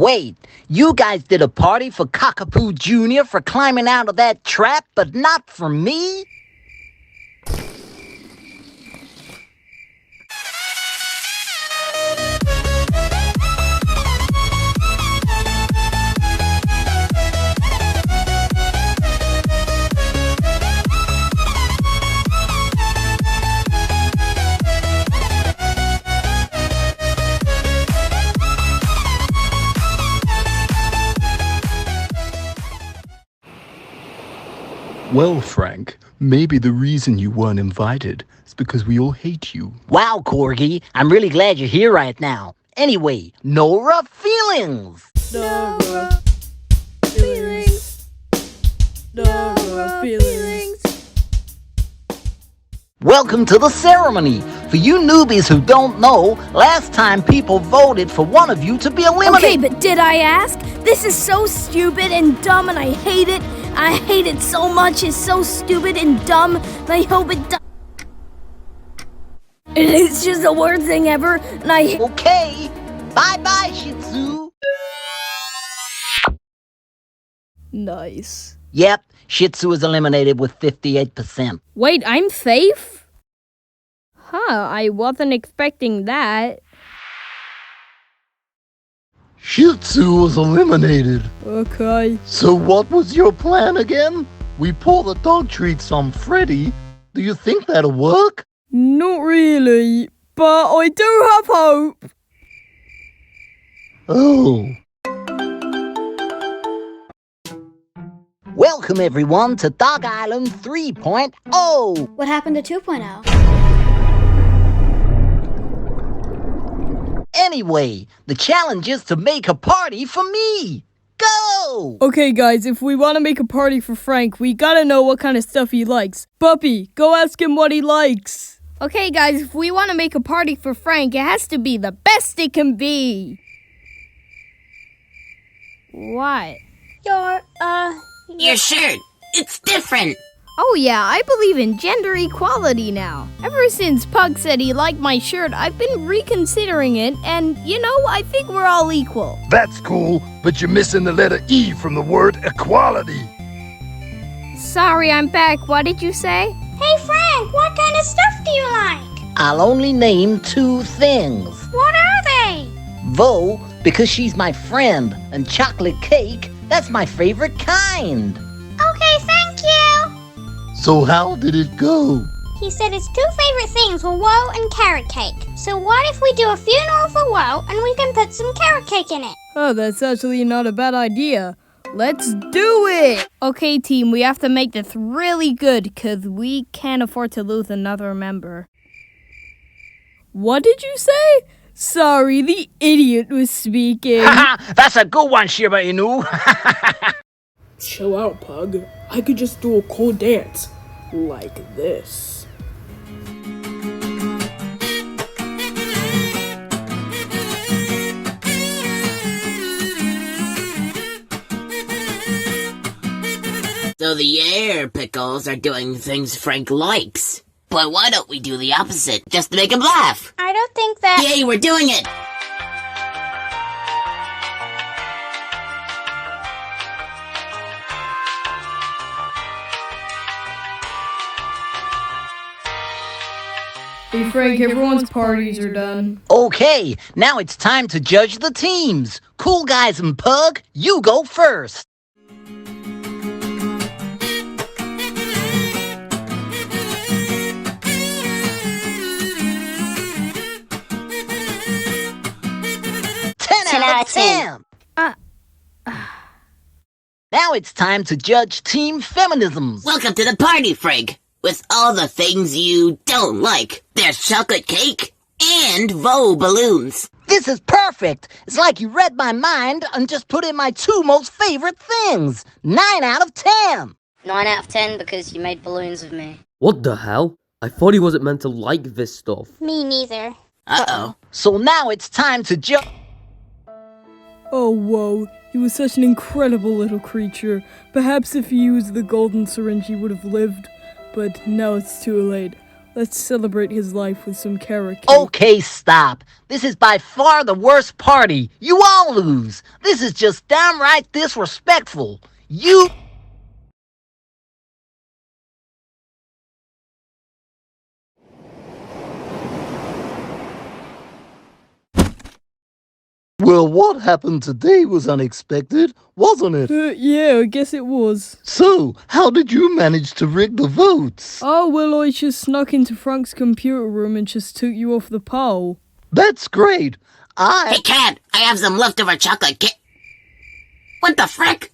Wait, you guys did a party for Cockapoo Jr. for climbing out of that trap, but not for me? Well, Frank, maybe the reason you weren't invited is because we all hate you. Wow, Corgi, I'm really glad you're here right now. Anyway, no rough feelings. No rough feelings. No rough feelings. Welcome to the ceremony. For you newbies who don't know, last time people voted for one of you to be eliminated. Okay, but did I ask? This is so stupid and dumb and I hate it. I hate it so much. It's so stupid and dumb. And I hope it does. It's just the worst thing ever. And I. Okay. Bye-bye, Shih Tzu. Nice. Yep, Shih Tzu is eliminated with 58%. Wait, I'm safe? Huh, I wasn't expecting that. Shih Tzu was eliminated. Okay. So what was your plan again? We pour the dog treats on Freddy. Do you think that'll work? Not really, but I do have hope. Oh. Welcome, everyone, to Dog Island 3.0. What happened to 2.0? Anyway, the challenge is to make a party for me. Go! Okay, guys, if we want to make a party for Frank, we gotta know what kind of stuff he likes. Puppy, go ask him what he likes. Okay, guys, if we want to make a party for Frank, it has to be the best it can be. What? Your shirt. It's different. Oh yeah, I believe in gender equality now. Ever since Pug said he liked my shirt, I've been reconsidering it, and I think we're all equal. That's cool, but you're missing the letter E from the word equality. Sorry, I'm back. What did you say? Hey Frank, what kind of stuff do you like? I'll only name 2 things. What are they? Vo, because she's my friend, and chocolate cake, that's my favorite kind. Okay, thank you. So how did it go? He said his 2 favorite things were woe and carrot cake. So what if we do a funeral for woe and we can put some carrot cake in it? Oh, that's actually not a bad idea. Let's do it! Okay, team, we have to make this really good because we can't afford to lose another member. What did you say? Sorry, the idiot was speaking. Haha, that's a good one, Shiba Inu. Chill out, Pug. I could just do a cool dance. Like this. So the air pickles are doing things Frank likes. But why don't we do the opposite, just to make him laugh? I don't think that... Yay, we're doing it! Hey Frank, everyone's parties are done. Okay, now it's time to judge the teams. Cool Guys and Pug, you go first. Ten out of 10. Now it's time to judge Team Feminisms. Welcome to the party, Frank. With all the things you don't like. There's chocolate cake and Vo balloons. This is perfect. It's like you read my mind and just put in my 2 most favorite things. 9 out of 10. 9 out of 10 because you made balloons of me. What the hell? I thought he wasn't meant to like this stuff. Me neither. Uh-oh. So now it's time to judge. Oh, whoa. He was such an incredible little creature. Perhaps if he used the golden syringe, he would have lived. But now it's too late. Let's celebrate his life with some carrot cake. Okay, stop. This is by far the worst party. You all lose. This is just downright disrespectful. You... Well, what happened today was unexpected, wasn't it? Yeah, I guess it was. So, how did you manage to rig the votes? Oh, well, I just snuck into Frank's computer room and just took you off the poll. That's great. Hey, Cat, I have some leftover chocolate cake. What the frick?